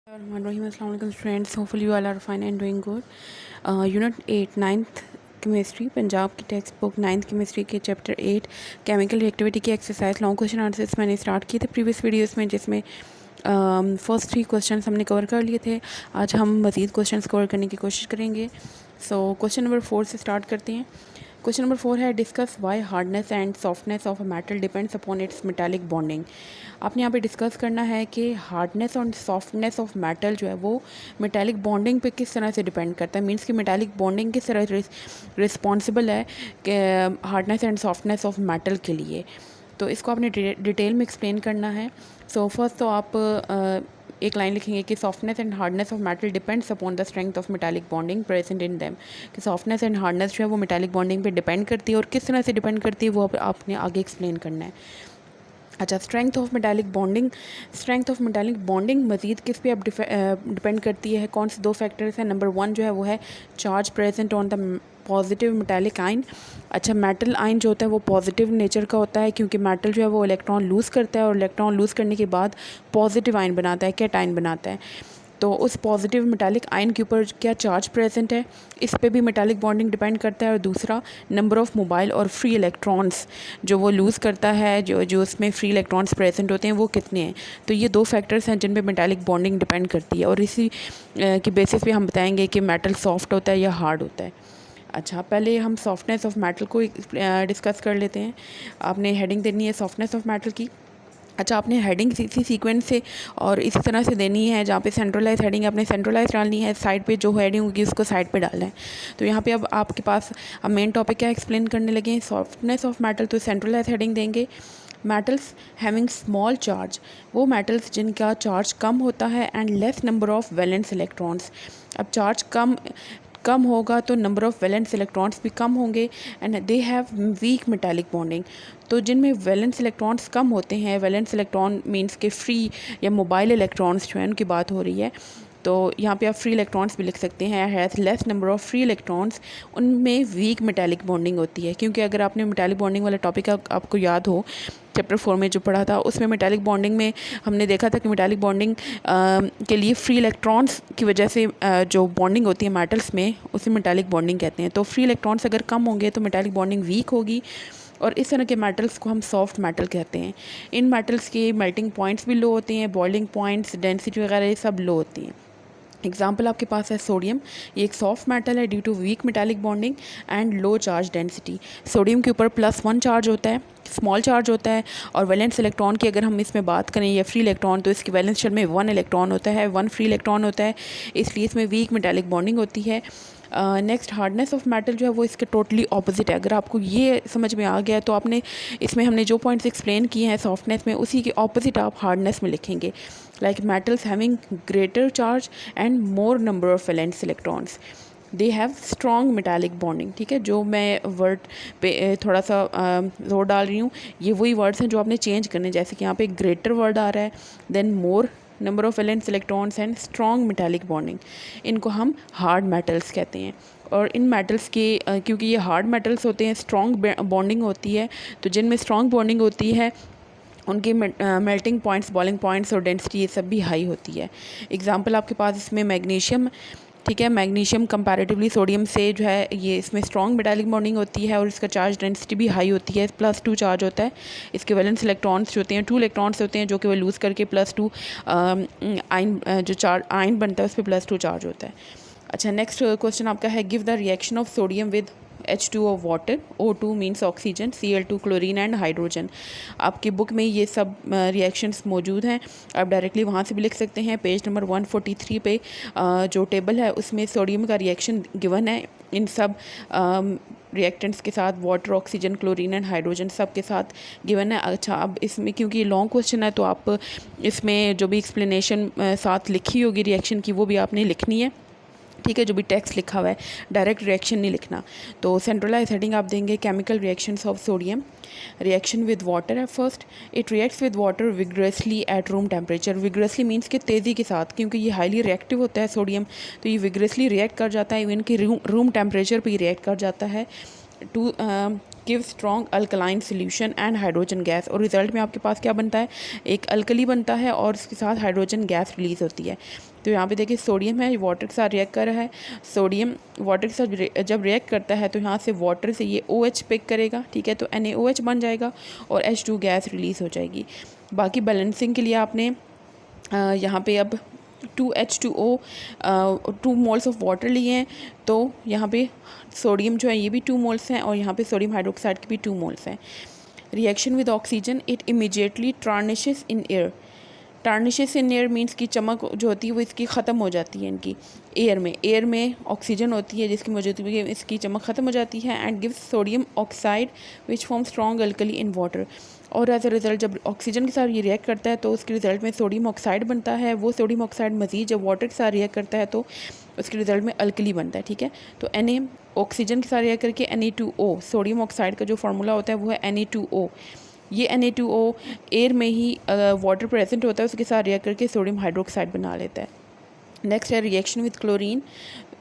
Assalamualaikum friends, hopefully you all are fine and doing good. Unit 8 9th chemistry Punjab की text book 9th chemistry के chapter 8 chemical reactivity की exercise long question answers मैंने start किए थे previous videos में, जिसमें first 3 questions हमने cover कर लिए थे। आज हम मज़ीद क्वेश्चंस कवर करने की कोशिश करेंगे। सो क्वेश्चन नंबर 4 से स्टार्ट करते हैं। क्वेश्चन नंबर 4 है discuss Y hardness and softness of a metal depends upon its metallic bonding. आपने यहाँ पे डिस्कस करना है कि हार्डनेस और सॉफ्टनेस ऑफ मेटल जो है वो मेटालिक बॉन्डिंग पे किस तरह से डिपेंड करता है। मींस कि मेटालिक बॉन्डिंग किस तरह रिस्पॉन्सिबल है कि hardness and softness of metal के लिए। तो इसको आपने डिटेल में एक्सप्लेन करना है। सो फर्स्ट तो आप एक लाइन लिखेंगे कि softness and hardness of metal depends upon the strength of metallic bonding present in them. कि सॉफ्टनेस एंड हार्डनेस जो है वो मेटालिक बॉन्डिंग पे डिपेंड करती है और किस तरह से डिपेंड करती है वो आपने आगे एक्सप्लेन करना है। अच्छा, स्ट्रेंथ ऑफ मेटालिक बॉन्डिंग मज़ीद किस पे अब डिपेंड करती है। कौन से 2 फैक्टर्स हैं। नंबर 1 जो है वो है charge present on the positive metallic आइन। अच्छा, मेटल आइन जो होता है वो पॉजिटिव नेचर का होता है, क्योंकि मेटल जो है वो इलेक्ट्रॉन लूज़ करता है और इलेक्ट्रॉन लूज़ करने के बाद पॉजिटिव आइन बनाता है, कैटाइन बनाता है। तो उस पॉजिटिव मेटालिक आयन के ऊपर क्या चार्ज प्रेजेंट है, इस पे भी मेटालिक बॉन्डिंग डिपेंड करता है। और दूसरा, नंबर ऑफ़ मोबाइल और फ्री इलेक्ट्रॉन्स जो वो लूज़ करता है, जो उसमें फ्री इलेक्ट्रॉन्स प्रेजेंट होते हैं वो कितने हैं। तो ये 2 फैक्टर्स हैं जिन पे मेटालिक बॉन्डिंग डिपेंड करती है और इसी की बेसिस पे हम बताएंगे कि मेटल सॉफ्ट होता है या हार्ड होता है। अच्छा, पहले हम सॉफ्टनेस ऑफ मेटल को डिस्कस कर लेते हैं। आपने हेडिंग देनी है सॉफ्टनेस ऑफ मेटल की। अच्छा, आपने हेडिंग इसी सीक्वेंस से और इसी तरह से देनी है। जहाँ पे सेंट्रलाइज हेडिंग आपने सेंट्रलाइज डालनी है, साइड पे जो हेडिंग होगी उसको साइड पे डालना है। तो यहाँ पे अब आपके पास अब मेन टॉपिक क्या एक्सप्लेन करने लगे हैं, सॉफ्टनेस ऑफ मेटल। तो सेंट्रलाइज हेडिंग देंगे मेटल्स हैविंग स्मॉल चार्ज, वो मेटल्स जिनका चार्ज कम होता है and less number of valence electrons. अब चार्ज कम होगा तो नंबर ऑफ़ वैलेंस इलेक्ट्रॉन्स भी कम होंगे and they have week metallic bonding. तो जिनमें वैलेंस इलेक्ट्रॉन्स कम होते हैं, वैलेंस इलेक्ट्रॉन मींस के फ्री या मोबाइल इलेक्ट्रॉन्स जो है उनकी बात हो रही है। तो यहाँ पे आप फ्री इलेक्ट्रॉन्स भी लिख सकते हैं, has less number of free electrons, उनमें वीक मेटालिक बॉन्डिंग होती है। क्योंकि अगर आपने मेटालिक बॉन्डिंग वाला टॉपिक आपको याद हो चैप्टर 4 में जो पढ़ा था, उसमें मेटालिक बॉन्डिंग में हमने देखा था कि मेटालिक बॉन्डिंग के लिए फ्री इलेक्ट्रॉन्स की वजह से जो बॉन्डिंग होती है मेटल्स में उसे मेटालिक बॉन्डिंग कहते हैं। तो फ्री इलेक्ट्रॉन्स अगर कम होंगे तो मेटालिक बॉन्डिंग वीक होगी और इस तरह के मेटल्स को हम सॉफ्ट मेटल कहते हैं। इन मेटल्स के मेल्टिंग पॉइंट्स भी लो होते हैं, बॉइलिंग पॉइंट्स, डेंसिटी वगैरह ये सब लो होती हैं। एग्जाम्पल आपके पास है सोडियम, ये एक सॉफ्ट मेटल है due to weak metallic bonding and low charge density. Sodium के ऊपर +1 चार्ज होता है, स्मॉल चार्ज होता है। और वैलेंस इलेक्ट्रॉन की अगर हम इसमें बात करें या फ्री इलेक्ट्रॉन, तो इसकी वैलेंस शेल में 1 इलेक्ट्रॉन होता है, 1 फ्री इलेक्ट्रॉन होता है, इसलिए इसमें वीक मेटालिक बॉन्डिंग होती है। नेक्स्ट, हार्डनेस ऑफ मेटल जो है वो इसके टोटली ऑपोजिट है। अगर आपको ये समझ में आ गया तो आपने इसमें हमने जो पॉइंट्स एक्सप्लेन किए हैं सॉफ्टनेस में, उसी के ऑपोजिट आप हार्डनेस में लिखेंगे। Like metals having greater charge and more number of valence electrons, they have strong metallic bonding. ठीक है, जो मैं वर्ड पे थोड़ा सा जोर डाल रही हूँ, ये वही वर्ड्स हैं जो आपने चेंज करने। जैसे कि यहाँ पे ग्रेटर वर्ड आ रहा है, then more number of valence electrons and strong metallic bonding, इनको हम हार्ड मेटल्स कहते हैं। और इन मेटल्स के क्योंकि ये हार्ड मेटल्स होते हैं, स्ट्रॉन्ग बॉन्डिंग होती है, तो जिनमें स्ट्रॉन्ग बॉन्डिंग होती है उनकी मेल्टिंग पॉइंट्स, बॉइलिंग पॉइंट्स और डेंसिटी ये सब भी हाई होती है। एग्जांपल आपके पास इसमें मैग्नीशियम, ठीक है, मैग्नीशियम कंपैरेटिवली सोडियम से जो है ये इसमें स्ट्रॉन्ग मेटालिक बॉन्डिंग होती है और इसका चार्ज डेंसिटी भी हाई होती है, +2 चार्ज होता है। इसके वैलेंस इलेक्ट्रॉन्स जो होते हैं 2 इलेक्ट्रॉन्स होते हैं जो कि वो लूज़ करके +2 आइन जो चार्ज आइन बनता है उस पर +2 चार्ज होता है। अच्छा, नेक्स्ट क्वेश्चन आपका है give the reaction of sodium with H2O water, O2 means oxygen, Cl2 chlorine and hydrogen. आपकी बुक में ये सब रिएक्शंस मौजूद हैं, आप डायरेक्टली वहाँ से भी लिख सकते हैं। पेज नंबर 143 पे जो टेबल है उसमें सोडियम का रिएक्शन गिवन है इन सब रिएक्टेंट्स के साथ, water, oxygen, chlorine and hydrogen सब के साथ गिवन है। अच्छा, अब इसमें क्योंकि लॉन्ग क्वेश्चन है तो आप इसमें जो भी एक्सप्लेनेशन साथ लिखी होगी रिएक्शन की वो भी आपने लिखनी है। ठीक है, जो भी टेक्स्ट लिखा हुआ है, डायरेक्ट रिएक्शन नहीं लिखना। तो सेंट्रलाइज हेडिंग आप देंगे chemical reactions of sodium. Reaction with water है first, it reacts with water vigorously at room temperature. Vigorously means कि तेज़ी के साथ, क्योंकि ये हाईली रिएक्टिव होता है सोडियम, तो ये विग्रेसली रिएक्ट कर जाता है, इवन कि रूम टेम्परेचर पर ही रिएक्ट कर जाता है to give strong alkaline solution and hydrogen gas, और रिजल्ट में आपके पास क्या बनता है, एक अल्कली बनता है और उसके साथ हाइड्रोजन गैस रिलीज़ होती है। तो यहाँ पे देखिए सोडियम है, वाटर के साथ रिएक्ट कर रहा है, सोडियम वाटर के साथ जब रिएक्ट करता है तो यहाँ से वाटर से ये OH पिक करेगा, ठीक है, तो NaOH बन जाएगा और H2 गैस रिलीज़ हो जाएगी। बाकी बैलेंसिंग के लिए आपने यहाँ पे अब 2H2O 2 मोल्स ऑफ वाटर लिए हैं, तो यहाँ पे सोडियम जो है ये भी 2 मोल्स हैं और यहाँ पे सोडियम हाइड्रोक्साइड के भी 2 मोल्स हैं। Reaction with oxygen, it immediately tarnishes in air. Tarnishes in air means की चमक जो होती है वो इसकी ख़त्म हो जाती है इनकी एयर में ऑक्सीजन होती है जिसकी मौजूदगी में इसकी चमक ख़त्म हो जाती है, and gives sodium oxide which form strong alkali in water. और एज अ रिज़ल्ट जब ऑक्सीजन के साथ ये रिएक्ट करता है तो उसके रिज़ल्ट में सोडियम ऑक्साइड बनता है। वो सोडियम ऑक्साइड मज़ीद जब वाटर के साथ रिएक्ट करता है तो उसके रिज़ल्ट में अल्कली बनता है, ठीक है। तो Na ऑक्सीजन के साथ रिएक्ट करके Na2O, सोडियम ऑक्साइड का जो फार्मूला होता है वो है Na2O। ये Na2O एयर में ही वाटर प्रेजेंट होता है, उसके साथ रिएक्ट करके सोडियम हाइड्रोक्साइड बना लेता है। नेक्स्ट है reaction with chlorine,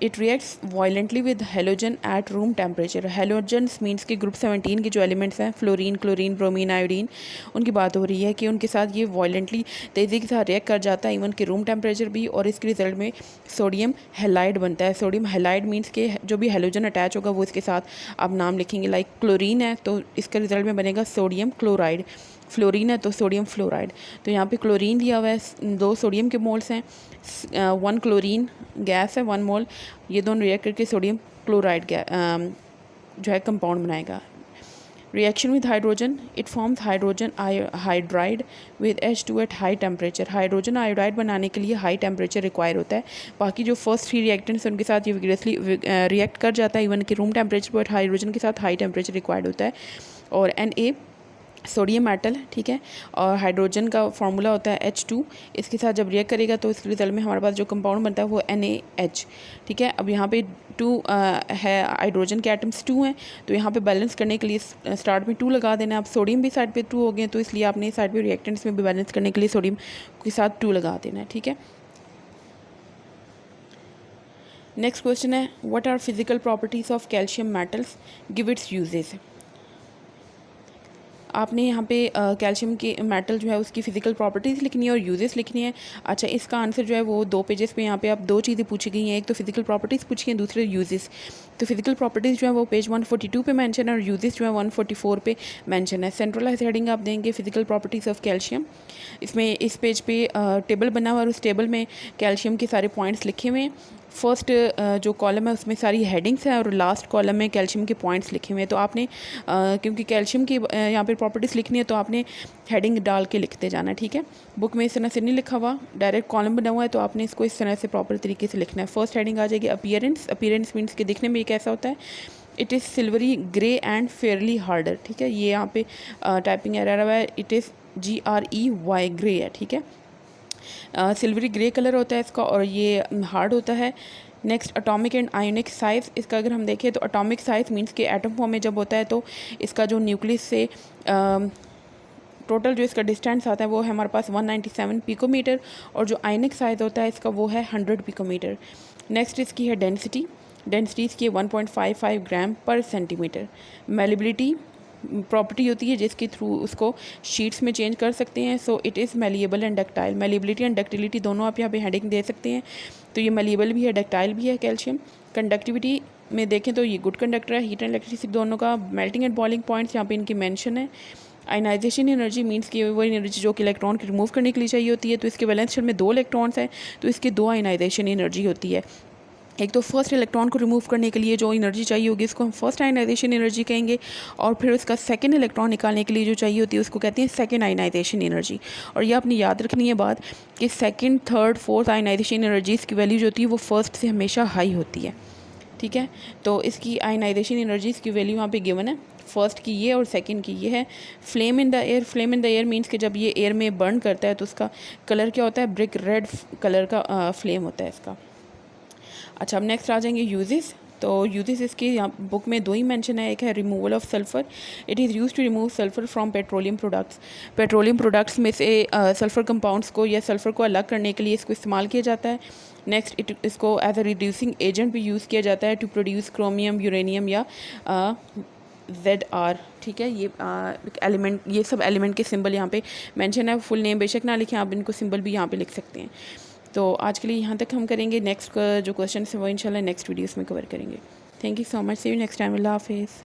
it reacts violently with halogen eight room temperature. Halogens means के ग्रुप 17 के जो एलिमेंट्स हैं, फ्लोरीन, क्लोरीन, ब्रोमीन, आयोडीन, उनकी बात हो रही है कि उनके साथ ये वायलेंटली तेज़ी के साथ रिएक्ट कर जाता है इवन के रूम टेम्परेचर भी, और इसके रिजल्ट में सोडियम हैलाइड बनता है। सोडियम हैलाइड मीन्स के जो भी हेलोजन अटैच होगा वो इसके साथ आप नाम लिखेंगे, लाइक क्लोरीन है तो इसके रिजल्ट में बनेगा सोडियम क्लोराइड, फ्लोरीन है तो सोडियम फ्लोराइड। तो यहाँ पे क्लोरीन दिया हुआ है, 2 सोडियम के मोल्स हैं, 1 क्लोरीन गैस है 1 मोल, ये दोनों रिएक्ट करके सोडियम क्लोराइड जो है कंपाउंड बनाएगा। Reaction with hydrogen, it forms hydrogen hydride with H2 at high temperature. Hydrogen iodide बनाने के लिए हाई टेम्परेचर रिक्वायर होता है। बाकी जो फर्स्ट 3 रिएक्टेंट्स हैं उनके साथ ये विग्रेसली रिएक्ट कर जाता है इवन कि रूम टेम्परेचर पर, हाइड्रोजन के साथ हाई टेम्परेचर रिक्वायर्ड होता है। और Na सोडियम मेटल, ठीक है, और हाइड्रोजन का फार्मूला होता है H2, इसके साथ जब रिएक्ट करेगा तो इसके रिजल्ट में हमारे पास जो कंपाउंड बनता है वो NaH, ठीक है। अब यहाँ पे 2 है, हाइड्रोजन के एटम्स 2 हैं, तो यहाँ पे बैलेंस करने के लिए स्टार्ट में 2 लगा देना। अब सोडियम भी साइड पे 2 हो गए तो इसलिए आपने साइड पे रिएक्टेंट्स में भी बैलेंस करने के लिए सोडियम के साथ 2 लगा देना है, ठीक है। नेक्स्ट क्वेश्चन है, what are physical properties of calcium metals, give its uses. आपने यहाँ पे कैल्शियम के मेटल जो है उसकी फ़िज़िकल प्रॉपर्टीज़ लिखनी है और यूजेस लिखनी है। अच्छा, इसका आंसर जो है वो 2 पेजेस पे यहाँ पे आप 2 चीज़ें पूछी गई हैं, एक तो फ़िज़िकल प्रॉपर्टीज़ पूछी हैं, दूसरे यूजेस। तो फ़िज़िकल प्रॉपर्टीज़ जो है वो पेज 142 पे मेंशन है और यूजेस जो है 144 पे मेंशन है। सेंट्रलाइज हेडिंग आप देंगे फ़िज़िकल प्रॉपर्टीज़ ऑफ कैल्शियम। इसमें इस पेज पे टेबल बना हुआ और उस टेबल में कैल्शियम के सारे पॉइंट्स लिखे हुए हैं। फर्स्ट जो कॉलम है उसमें सारी हेडिंग्स हैं और लास्ट कॉलम में कैल्शियम के पॉइंट्स लिखे हुए हैं। तो आपने क्योंकि कैल्शियम की यहाँ पे प्रॉपर्टीज़ लिखनी है तो आपने हेडिंग डाल के लिखते जाना है, ठीक है। बुक में इस तरह से नहीं लिखा हुआ, डायरेक्ट कॉलम बना हुआ है तो आपने इसको इस तरह से प्रॉपर तरीके से लिखना है। फर्स्ट हेडिंग आ जाएगी अपीयरेंस। अपीयरेंस मीन्स के दिखने में ये कैसा होता है, it is silvery grey and Fairlie harder, ठीक है। ये यहाँ पे टाइपिंग एरर हुआ है, इट इज़ GREY ग्रे है, ठीक है। सिल्वरी ग्रे कलर होता है इसका और ये हार्ड होता है। Next atomic and ionic size, इसका अगर हम देखें तो एटॉमिक साइज़ मींस के एटम फॉर्म में जब होता है तो इसका जो न्यूक्लियस से टोटल जो इसका डिस्टेंस आता है वो है हमारे पास 197 पिकोमीटर, और जो आयनिक साइज़ होता है इसका वो है 100 पिकोमीटर। नेक्स्ट इसकी है डेंसिटी, डेंसिटी इसकी 1.55 ग्राम पर सेंटीमीटर। मेलिबिलिटी प्रॉपर्टी होती है जिसके थ्रू उसको शीट्स में चेंज कर सकते हैं। So it is malleable and ductile. Malleability and ductility दोनों आप यहाँ पे हेडिंग दे सकते हैं। तो ये मेलिएबल भी है, डक्टाइल भी है कैल्शियम। कंडक्टिविटी में देखें तो ये गुड कंडक्टर है, हीट एंड इलेक्ट्रिसिटी दोनों का। मेल्टिंग एंड बॉइलिंग पॉइंट्स यहाँ पे इनकी मेंशन है। आयनाइजेशन एनर्जी मीन्स की वो एनर्जी जो कि इलेक्ट्रॉन की रिमूव करने के लिए चाहिए होती है। तो इसके वैलेंस शेल में 2 इलेक्ट्रॉन्स हैं तो इसकी 2 आयनाइजेशन एनर्जी होती है। एक तो फर्स्ट इलेक्ट्रॉन को रिमूव करने के लिए जो एनर्जी चाहिए होगी इसको हम फर्स्ट आयनाइजेशन एनर्जी कहेंगे, और फिर उसका सेकंड इलेक्ट्रॉन निकालने के लिए जो चाहिए होती है उसको कहते हैं सेकंड आयनाइजेशन एनर्जी। और ये आपने याद रखनी है बात कि second, third, fourth ionization energies की वैल्यू जो होती है वो फर्स्ट से हमेशा हाई होती है, ठीक है। तो इसकी आयनाइजेशन एनर्जीज़ की वैल्यू यहाँ पे गिवन है, फर्स्ट की ये और सेकंड की ये है। Flame in the air, flame in the air means कि जब ये एयर में बर्न करता है तो उसका कलर क्या होता है, ब्रिक रेड कलर का फ्लेम होता है इसका। अच्छा, अब नेक्स्ट आ जाएंगे यूजेस। तो यूजेस इसके यहाँ बुक में 2 ही मेंशन है। एक है removal of sulphur, it is use to remove sulphur from petroleum products. Petroleum products में से सल्फ़र कंपाउंड्स को या सल्फ़र को अलग करने के लिए इसको इस्तेमाल किया जाता है। नेक्स्ट इसको एज अ रिड्यूसिंग एजेंट भी यूज़ किया जाता है टू प्रोड्यूस क्रोमियम, यूरेनियम या ZR, ठीक है। ये एलिमेंट, ये सब एलिमेंट के सिंबल यहाँ पे मेंशन है। फुल नेम बेशक ना लिखें, आप इनको सिंबल भी यहाँ पे लिख सकते हैं। तो आज के लिए यहाँ तक हम करेंगे। नेक्स्ट जो क्वेश्चन है वो इंशाल्लाह नेक्स्ट वीडियोस में कवर करेंगे। Thank you so much, see you next time. अल्लाह हाफिज़।